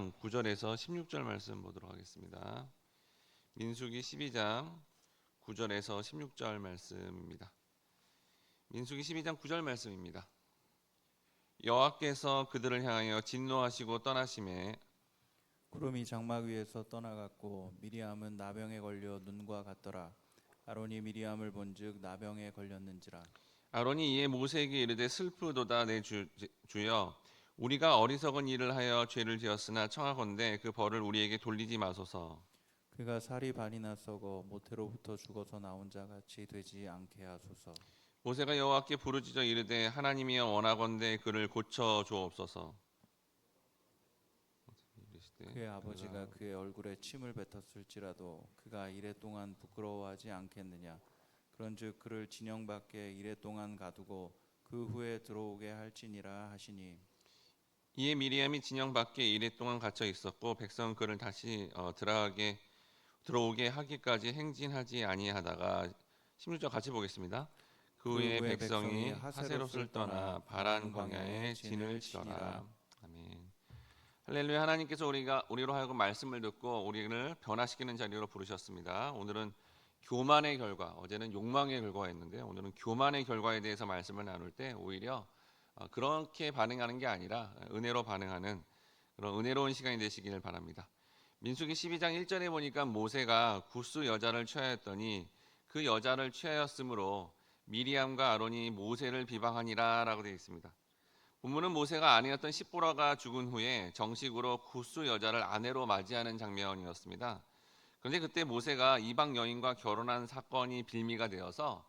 12장 9절에서 16절 말씀 보도록 하겠습니다. 민수기 12장 9절에서 16절 말씀입니다. 민수기 12장 9절 말씀입니다. 여호와께서 그들을 향하여 진노하시고 떠나심에 구름이 장막 위에서 떠나갔고 미리암은 나병에 걸려 눈과 같더라. 아론이 미리암을 본즉 나병에 걸렸는지라. 아론이 이에 모세에게 이르되 슬프도다 내 주여 우리가 어리석은 일을 하여 죄를 지었으나 청하건대 그 벌을 우리에게 돌리지 마소서. 그가 살이 반이나 썩어 모태로부터 죽어서 나온 자 같이 되지 않게 하소서. 모세가 여호와께 부르짖어 이르되 하나님이여 원하건대 그를 고쳐 주옵소서. 그의 아버지가 그의 얼굴에 침을 뱉었을지라도 그가 이랫동안 부끄러워하지 않겠느냐. 그런즉 그를 진영 밖에 이랫동안 가두고 그 후에 들어오게 할지니라 하시니. 이에 미리암이 진영 밖에 이랫동안 갇혀 있었고 백성은 그를 다시 들어오게 하기까지 행진하지 아니하다가 16절 같이 보겠습니다. 그 후에 백성이 하세롯을 떠나 바란 광야에 진을 치더라. 아멘. 할렐루야. 하나님께서 우리로 하여금 말씀을 듣고 우리를 변화시키는 자리로 부르셨습니다. 오늘은 교만의 결과, 어제는 욕망의 결과였는데 오늘은 교만의 결과에 대해서 말씀을 나눌 때 오히려 그렇게 반응하는 게 아니라 은혜로 반응하는 그런 은혜로운 시간이 되시기를 바랍니다. 민수기 12장 1절에 보니까 모세가 굿수 여자를 취하였더니 그 여자를 취하였으므로 미리암과 아론이 모세를 비방하니라 라고 되어 있습니다. 본문은 모세가 아내였던 시보라가 죽은 후에 정식으로 굿수 여자를 아내로 맞이하는 장면이었습니다. 그런데 그때 모세가 이방 여인과 결혼한 사건이 빌미가 되어서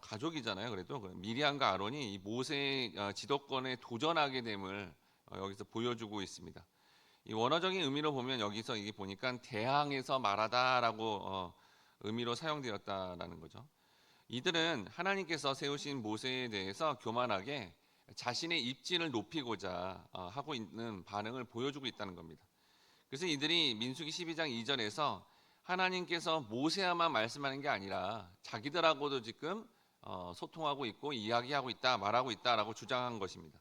가족이잖아요. 그래도 미리암과 아론이 이 모세의 지도권에 도전하게 됨을 여기서 보여주고 있습니다. 이 원어적인 의미로 보면 여기서 이게 보니까 대항해서 말하다라고 의미로 사용되었다라는 거죠. 이들은 하나님께서 세우신 모세에 대해서 교만하게 자신의 입지를 높이고자 하고 있는 반응을 보여주고 있다는 겁니다. 그래서 이들이 민수기 12장 2절에서 하나님께서 모세야만 말씀하는 게 아니라 자기들하고도 지금 소통하고 있고 이야기하고 있다, 말하고 있다라고 주장한 것입니다.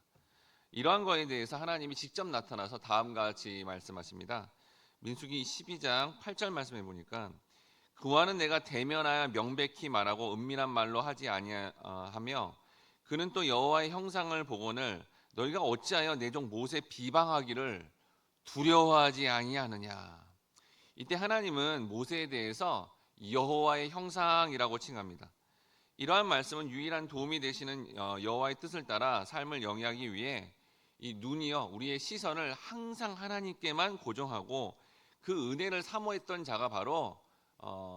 이러한 거에 대해서 하나님이 직접 나타나서 다음과 같이 말씀하십니다. 민수기 12장 8절 말씀해 보니까 그와는 내가 대면하여 명백히 말하고 은밀한 말로 하지 아니하며 그는 또 여호와의 형상을 보거늘 너희가 어찌하여 내 종 모세 비방하기를 두려워하지 아니하느냐. 이때 하나님은 모세에 대해서 여호와의 형상이라고 칭합니다. 이러한 말씀은 유일한 도움이 되시는 여호와의 뜻을 따라 삶을 영위하기 위해 이 눈이요 우리의 시선을 항상 하나님께만 고정하고 그 은혜를 사모했던 자가 바로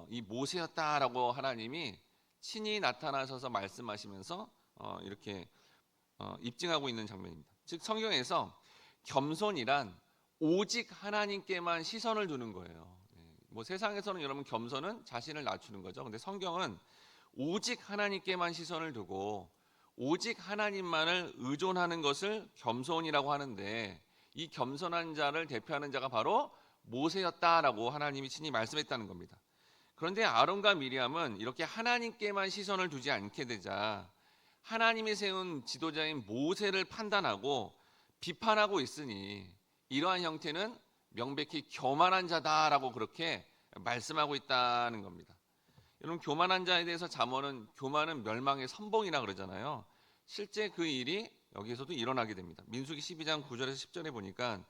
이 모세였다라고 하나님이 친히 나타나셔서 말씀하시면서 이렇게 입증하고 있는 장면입니다. 즉 성경에서 겸손이란 오직 하나님께만 시선을 두는 거예요. 뭐 세상에서는 여러분 겸손은 자신을 낮추는 거죠. 근데 성경은 오직 하나님께만 시선을 두고 오직 하나님만을 의존하는 것을 겸손이라고 하는데 이 겸손한 자를 대표하는 자가 바로 모세였다라고 하나님이 친히 말씀했다는 겁니다. 그런데 아론과 미리암은 이렇게 하나님께만 시선을 두지 않게 되자 하나님이 세운 지도자인 모세를 판단하고 비판하고 있으니 이러한 형태는 명백히 교만한 자다라고 그렇게 말씀하고 있다는 겁니다. 여러분 교만한 자에 대해서 잠언은 교만은 멸망의 선봉이라 그러잖아요. 실제 그 일이 여기에서도 일어나게 됩니다. 민수기 12장 9절에서 10절에 보니까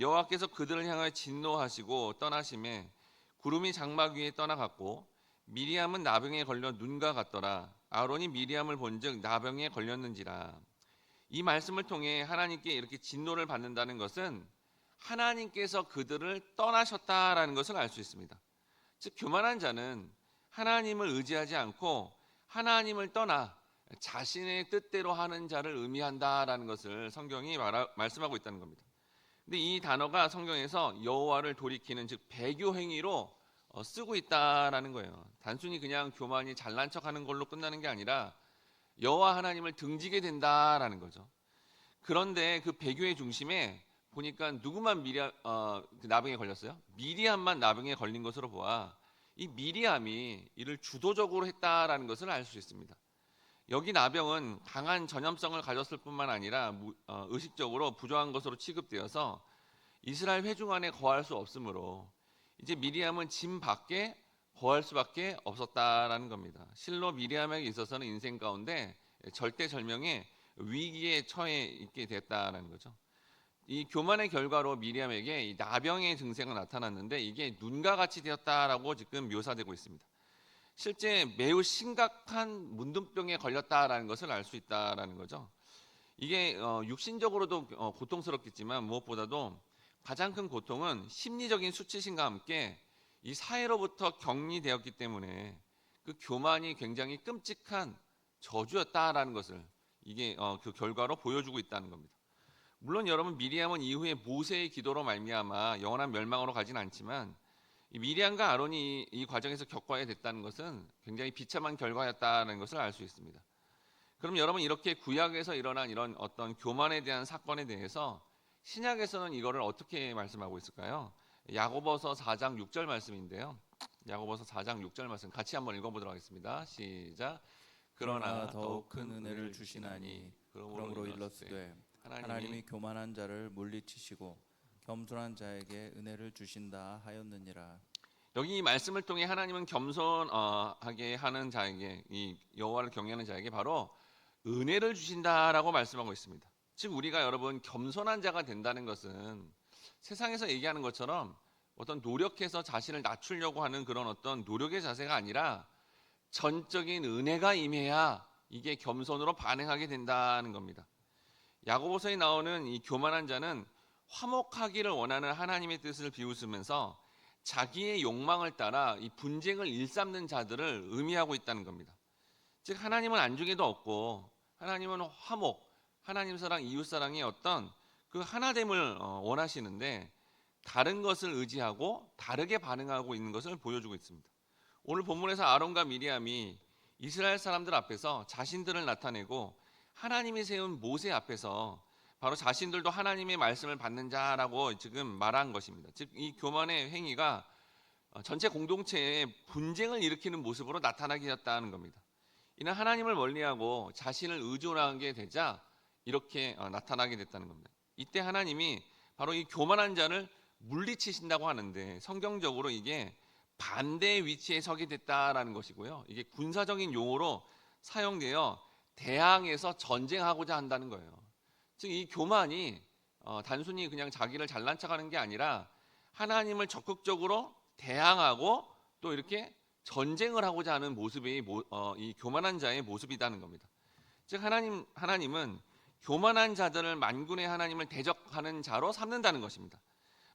여호와께서 그들을 향하여 진노하시고 떠나심에 구름이 장막 위에 떠나갔고 미리암은 나병에 걸려 눈과 같더라. 아론이 미리암을 본즉 나병에 걸렸는지라. 이 말씀을 통해 하나님께 이렇게 진노를 받는다는 것은 하나님께서 그들을 떠나셨다라는 것을 알 수 있습니다. 즉 교만한 자는 하나님을 의지하지 않고 하나님을 떠나 자신의 뜻대로 하는 자를 의미한다라는 것을 성경이 말씀하고 있다는 겁니다. 근데 이 단어가 성경에서 여호와를 돌이키는 즉 배교 행위로 쓰고 있다라는 거예요. 단순히 그냥 교만이 잘난 척하는 걸로 끝나는 게 아니라 여호와 하나님을 등지게 된다라는 거죠. 그런데 그 배교의 중심에 보니까 누구만 나병에 걸렸어요? 미리암만 나병에 걸린 것으로 보아 이 미리암이 이를 주도적으로 했다라는 것을 알 수 있습니다. 여기 나병은 강한 전염성을 가졌을 뿐만 아니라 의식적으로 부정한 것으로 취급되어서 이스라엘 회중 안에 거할 수 없으므로 이제 미리암은 짐 밖에 거할 수밖에 없었다라는 겁니다. 실로 미리암에게 있어서는 인생 가운데 절대절명의 위기에 처해 있게 됐다는 거죠. 이 교만의 결과로 미리암에게 이 나병의 증세가 나타났는데 이게 눈과 같이 되었다라고 지금 묘사되고 있습니다. 실제 매우 심각한 문둥병에 걸렸다라는 것을 알 수 있다라는 거죠. 이게 육신적으로도 고통스럽겠지만 무엇보다도 가장 큰 고통은 심리적인 수치심과 함께 이 사회로부터 격리되었기 때문에 그 교만이 굉장히 끔찍한 저주였다라는 것을 이게 그 결과로 보여주고 있다는 겁니다. 물론 여러분 미리암은 이후에 모세의 기도로 말미암아 영원한 멸망으로 가진 않지만 이 미리암과 아론이 이 과정에서 겪어야 됐다는 것은 굉장히 비참한 결과였다는 것을 알 수 있습니다. 그럼 여러분 이렇게 구약에서 일어난 이런 어떤 교만에 대한 사건에 대해서 신약에서는 이거를 어떻게 말씀하고 있을까요? 야고보서 4장 6절 말씀인데요. 야고보서 4장 6절 말씀 같이 한번 읽어보도록 하겠습니다. 시작. 그러나 더욱 큰 은혜를 주시나니 그러므로 일렀으되 하나님이 교만한 자를 물리치시고 겸손한 자에게 은혜를 주신다 하였느니라. 여기 이 말씀을 통해 하나님은 겸손하게 하는 자에게 이 여호와를 경외하는 자에게 바로 은혜를 주신다라고 말씀하고 있습니다. 즉 우리가 여러분 겸손한 자가 된다는 것은 세상에서 얘기하는 것처럼 어떤 노력해서 자신을 낮추려고 하는 그런 어떤 노력의 자세가 아니라 전적인 은혜가 임해야 이게 겸손으로 반응하게 된다는 겁니다. 야고보서에 나오는 이 교만한 자는 화목하기를 원하는 하나님의 뜻을 비웃으면서 자기의 욕망을 따라 이 분쟁을 일삼는 자들을 의미하고 있다는 겁니다. 즉 하나님은 안중에도 없고 하나님은 화목, 하나님 사랑, 이웃 사랑의 어떤 그 하나됨을 원하시는데 다른 것을 의지하고 다르게 반응하고 있는 것을 보여주고 있습니다. 오늘 본문에서 아론과 미리암이 이스라엘 사람들 앞에서 자신들을 나타내고 하나님이 세운 모세 앞에서 바로 자신들도 하나님의 말씀을 받는 자라고 지금 말한 것입니다. 즉 이 교만의 행위가 전체 공동체에 분쟁을 일으키는 모습으로 나타나게 되었다는 겁니다. 이는 하나님을 멀리하고 자신을 의존하게 되자 이렇게 나타나게 됐다는 겁니다. 이때 하나님이 바로 이 교만한 자를 물리치신다고 하는데 성경적으로 이게 반대의 위치에 서게 됐다라는 것이고요. 이게 군사적인 용어로 사용되어 대항해서 전쟁하고자 한다는 거예요. 즉 이 교만이 단순히 그냥 자기를 잘난 척하는 게 아니라 하나님을 적극적으로 대항하고 또 이렇게 전쟁을 하고자 하는 모습이 이 교만한 자의 모습이라는 겁니다. 즉 하나님은 교만한 자들을 만군의 하나님을 대적하는 자로 삼는다는 것입니다.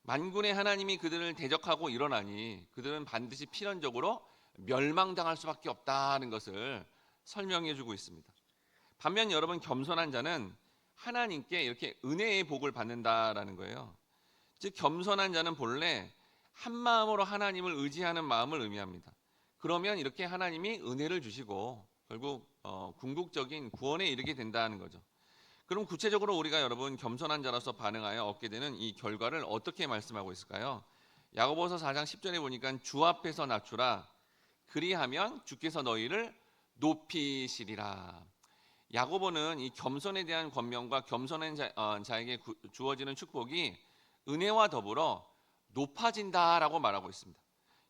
만군의 하나님이 그들을 대적하고 일어나니 그들은 반드시 필연적으로 멸망당할 수밖에 없다는 것을 설명해 주고 있습니다. 반면 여러분 겸손한 자는 하나님께 이렇게 은혜의 복을 받는다라는 거예요. 즉 겸손한 자는 본래 한 마음으로 하나님을 의지하는 마음을 의미합니다. 그러면 이렇게 하나님이 은혜를 주시고 결국 궁극적인 구원에 이르게 된다는 거죠. 그럼 구체적으로 우리가 여러분 겸손한 자로서 반응하여 얻게 되는 이 결과를 어떻게 말씀하고 있을까요? 야고보서 4장 10절에 보니까 주 앞에서 낮추라 그리하면 주께서 너희를 높이시리라. 야고보는 이 겸손에 대한 권면과 겸손한 자에게 주어지는 축복이 은혜와 더불어 높아진다라고 말하고 있습니다.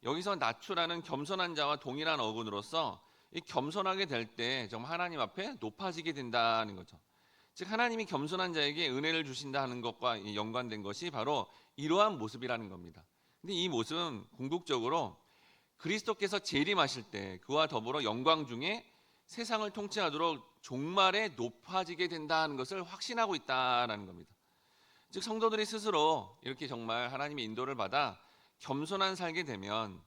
여기서 낮추라는 겸손한 자와 동일한 어근으로서 이 겸손하게 될 때 정말 하나님 앞에 높아지게 된다는 거죠. 즉 하나님이 겸손한 자에게 은혜를 주신다 하는 것과 연관된 것이 바로 이러한 모습이라는 겁니다. 근데 이 모습은 궁극적으로 그리스도께서 재림하실 때 그와 더불어 영광 중에 세상을 통치하도록 종말에 높아지게 된다는 것을 확신하고 있다는 겁니다. 즉 성도들이 스스로 이렇게 정말 하나님의 인도를 받아 겸손한 살게 되면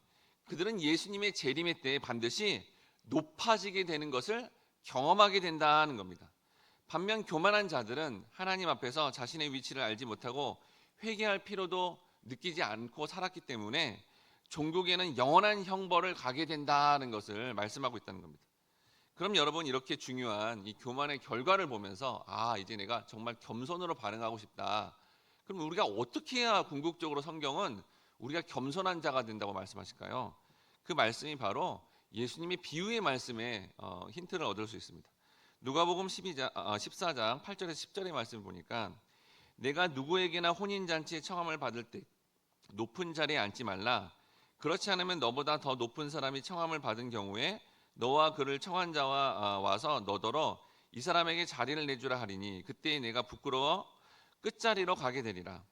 그들은 예수님의 재림의 때에 반드시 높아지게 되는 것을 경험하게 된다는 겁니다. 반면 교만한 자들은 하나님 앞에서 자신의 위치를 알지 못하고 회개할 필요도 느끼지 않고 살았기 때문에 종국에는 영원한 형벌을 가게 된다는 것을 말씀하고 있다는 겁니다. 그럼 여러분 이렇게 중요한 이 교만의 결과를 보면서 이제 내가 정말 겸손으로 반응하고 싶다. 그럼 우리가 어떻게 해야 궁극적으로 성경은 우리가 겸손한 자가 된다고 말씀하실까요? 그 말씀이 바로 예수님의 비유의 말씀에 힌트를 얻을 수 있습니다. 누가복음 14장 8절에서 10절의 말씀을 보니까 내가 누구에게나 혼인잔치에 청함을 받을 때 높은 자리에 앉지 말라. 그렇지 않으면 너보다 더 높은 사람이 청함을 받은 경우에 너와 그를 청한 자와 와서 너더러 이 사람에게 자리를 내주라 하리니 그때 내가 부끄러워 끝자리로 가게 되리라.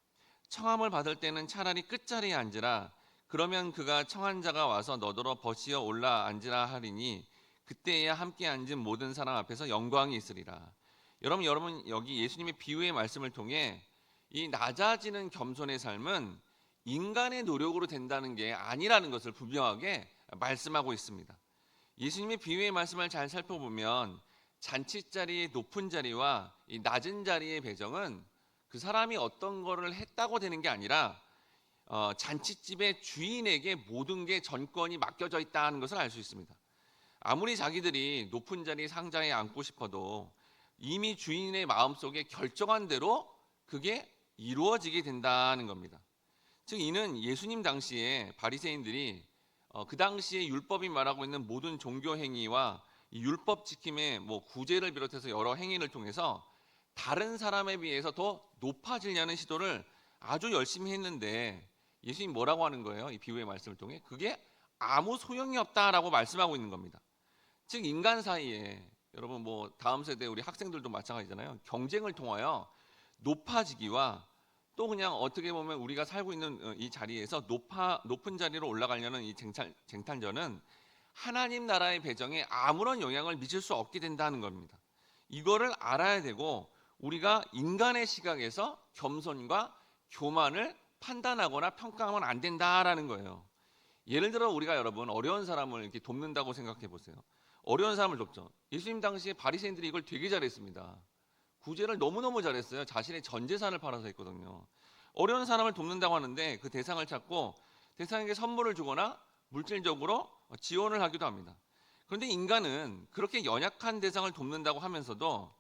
청함을 받을 때는 차라리 끝자리에 앉으라. 그러면 그가 청한 자가 와서 너더러 벗이어 올라 앉으라 하리니 그때에야 함께 앉은 모든 사람 앞에서 영광이 있으리라. 여러분 여기 예수님의 비유의 말씀을 통해 이 낮아지는 겸손의 삶은 인간의 노력으로 된다는 게 아니라는 것을 분명하게 말씀하고 있습니다. 예수님의 비유의 말씀을 잘 살펴보면 잔치 자리의 높은 자리와 이 낮은 자리의 배정은 그 사람이 어떤 거를 했다고 되는 게 아니라 잔치집의 주인에게 모든 게 전권이 맡겨져 있다는 것을 알 수 있습니다. 아무리 자기들이 높은 자리 상자에 앉고 싶어도 이미 주인의 마음속에 결정한 대로 그게 이루어지게 된다는 겁니다. 즉 이는 예수님 당시에 바리새인들이 그 당시에 율법이 말하고 있는 모든 종교 행위와 이 율법 지킴의 구제를 비롯해서 여러 행위를 통해서 다른 사람에 비해서 더 높아지려는 시도를 아주 열심히 했는데 예수님 뭐라고 하는 거예요? 이 비유의 말씀을 통해 그게 아무 소용이 없다라고 말씀하고 있는 겁니다. 즉 인간 사이에 여러분 다음 세대 우리 학생들도 마찬가지잖아요. 경쟁을 통하여 높아지기와 또 그냥 어떻게 보면 우리가 살고 있는 이 자리에서 높은 자리로 올라가려는 이 쟁탈전은 하나님 나라의 배정에 아무런 영향을 미칠 수 없게 된다는 겁니다. 이거를 알아야 되고 우리가 인간의 시각에서 겸손과 교만을 판단하거나 평가하면 안 된다라는 거예요. 예를 들어 우리가 여러분 어려운 사람을 이렇게 돕는다고 생각해 보세요. 어려운 사람을 돕죠. 예수님 당시에 바리새인들이 이걸 되게 잘했습니다. 구제를 너무너무 잘했어요. 자신의 전 재산을 팔아서 했거든요. 어려운 사람을 돕는다고 하는데 그 대상을 찾고 대상에게 선물을 주거나 물질적으로 지원을 하기도 합니다. 그런데 인간은 그렇게 연약한 대상을 돕는다고 하면서도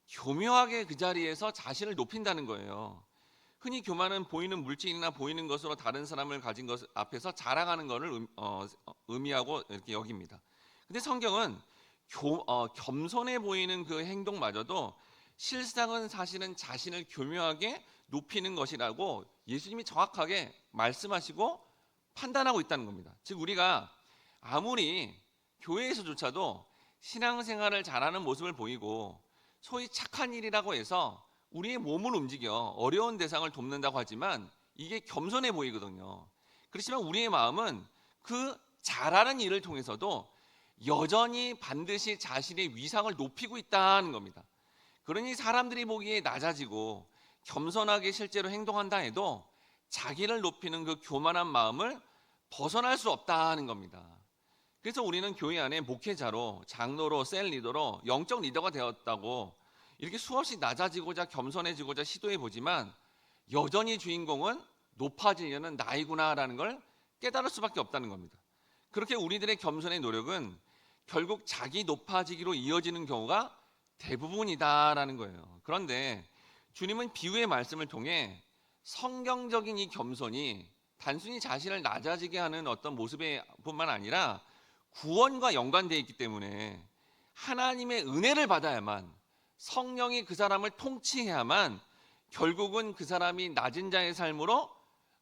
교묘하게 그 자리에서 자신을 높인다는 거예요. 흔히 교만은 보이는 물질이나 보이는 것으로 다른 사람을 가진 것 앞에서 자랑하는 것을 의미하고 이렇게 여깁니다. 근데 성경은 겸손해 보이는 그 행동마저도 실상은 사실은 자신을 교묘하게 높이는 것이라고 예수님이 정확하게 말씀하시고 판단하고 있다는 겁니다. 즉 우리가 아무리 교회에서조차도 신앙생활을 잘하는 모습을 보이고 소위 착한 일이라고 해서 우리의 몸을 움직여 어려운 대상을 돕는다고 하지만 이게 겸손해 보이거든요. 그렇지만 우리의 마음은 그 잘하는 일을 통해서도 여전히 반드시 자신의 위상을 높이고 있다는 겁니다. 그러니 사람들이 보기에 낮아지고 겸손하게 실제로 행동한다 해도 자기를 높이는 그 교만한 마음을 벗어날 수 없다는 겁니다. 그래서 우리는 교회 안에 목회자로, 장로로, 셀 리더로, 영적 리더가 되었다고 이렇게 수없이 낮아지고자 겸손해지고자 시도해 보지만 여전히 주인공은 높아지려는 나이구나라는 걸 깨달을 수밖에 없다는 겁니다. 그렇게 우리들의 겸손의 노력은 결국 자기 높아지기로 이어지는 경우가 대부분이다라는 거예요. 그런데 주님은 비유의 말씀을 통해 성경적인 이 겸손이 단순히 자신을 낮아지게 하는 어떤 모습에 뿐만 아니라 구원과 연관되어 있기 때문에 하나님의 은혜를 받아야만 성령이 그 사람을 통치해야만 결국은 그 사람이 낮은 자의 삶으로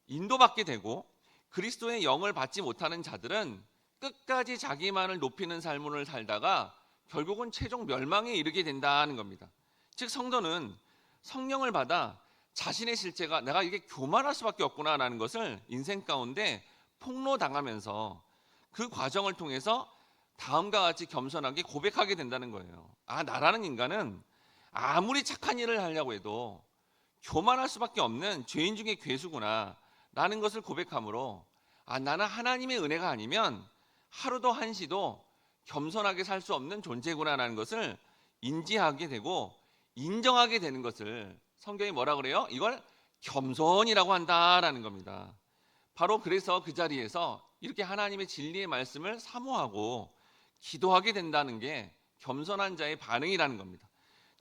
인도받게 되고 그리스도의 영을 받지 못하는 자들은 끝까지 자기만을 높이는 삶을 살다가 결국은 최종 멸망에 이르게 된다는 겁니다. 즉 성도는 성령을 받아 자신의 실체가 내가 이게 교만할 수밖에 없구나라는 것을 인생 가운데 폭로당하면서 그 과정을 통해서 다음과 같이 겸손하게 고백하게 된다는 거예요. 나라는 인간은 아무리 착한 일을 하려고 해도 교만할 수밖에 없는 죄인 중에 괴수구나 라는 것을 고백함으로 나는 하나님의 은혜가 아니면 하루도 한시도 겸손하게 살 수 없는 존재구나 라는 것을 인지하게 되고 인정하게 되는 것을 성경이 뭐라 그래요? 이걸 겸손이라고 한다라는 겁니다. 바로 그래서 그 자리에서 이렇게 하나님의 진리의 말씀을 사모하고 기도하게 된다는 게 겸손한 자의 반응이라는 겁니다.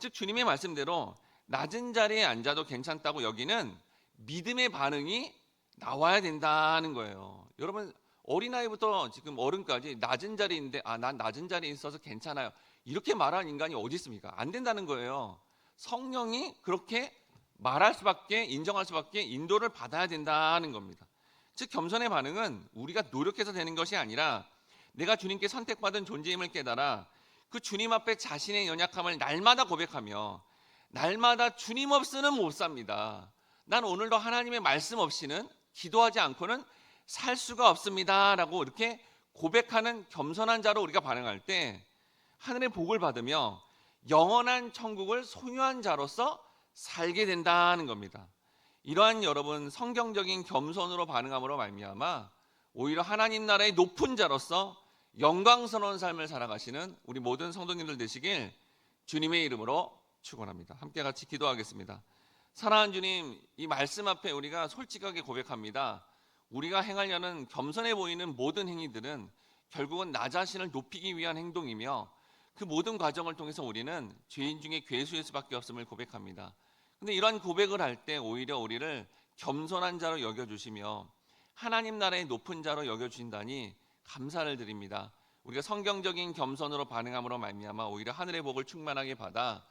즉 주님의 말씀대로 낮은 자리에 앉아도 괜찮다고 여기는 믿음의 반응이 나와야 된다는 거예요. 여러분 어린아이부터 지금 어른까지 낮은 자리인데 난 낮은 자리에 있어서 괜찮아요. 이렇게 말하는 인간이 어디 있습니까? 안 된다는 거예요. 성령이 그렇게 말할 수밖에, 인정할 수밖에 인도를 받아야 된다는 겁니다. 즉 겸손의 반응은 우리가 노력해서 되는 것이 아니라 내가 주님께 선택받은 존재임을 깨달아 그 주님 앞에 자신의 연약함을 날마다 고백하며 날마다 주님 없이는 못 삽니다. 난 오늘도 하나님의 말씀 없이는 기도하지 않고는 살 수가 없습니다 라고 이렇게 고백하는 겸손한 자로 우리가 반응할 때 하늘의 복을 받으며 영원한 천국을 소유한 자로서 살게 된다는 겁니다. 이러한 여러분 성경적인 겸손으로 반응함으로 말미암아 오히려 하나님 나라의 높은 자로서 영광스러운 삶을 살아가시는 우리 모든 성도님들 되시길 주님의 이름으로 축원합니다. 함께 같이 기도하겠습니다. 사랑하는 주님, 이 말씀 앞에 우리가 솔직하게 고백합니다. 우리가 행하려는 겸손해 보이는 모든 행위들은 결국은 나 자신을 높이기 위한 행동이며 그 모든 과정을 통해서 우리는 죄인 중에 괴수일 수밖에 없음을 고백합니다. 근데 이러한 고백을 할 때 오히려 우리를 겸손한 자로 여겨주시며 하나님 나라의 높은 자로 여겨주신다니 감사를 드립니다. 우리가 성경적인 겸손으로 반응함으로 말미암아 오히려 하늘의 복을 충만하게 받아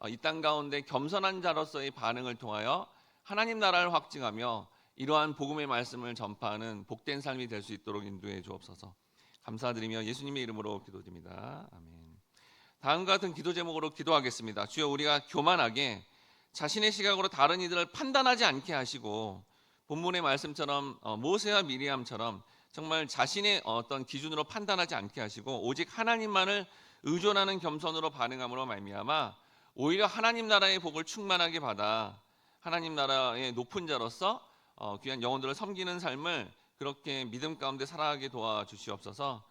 이 땅 가운데 겸손한 자로서의 반응을 통하여 하나님 나라를 확증하며 이러한 복음의 말씀을 전파하는 복된 삶이 될 수 있도록 인도해 주옵소서. 감사드리며 예수님의 이름으로 기도드립니다. 아멘. 다음과 같은 기도 제목으로 기도하겠습니다. 주여, 우리가 교만하게 자신의 시각으로 다른 이들을 판단하지 않게 하시고 본문의 말씀처럼 모세와 미리암처럼 정말 자신의 어떤 기준으로 판단하지 않게 하시고 오직 하나님만을 의존하는 겸손으로 반응함으로 말미암아 오히려 하나님 나라의 복을 충만하게 받아 하나님 나라의 높은 자로서 귀한 영혼들을 섬기는 삶을 그렇게 믿음 가운데 살아가게 도와주시옵소서.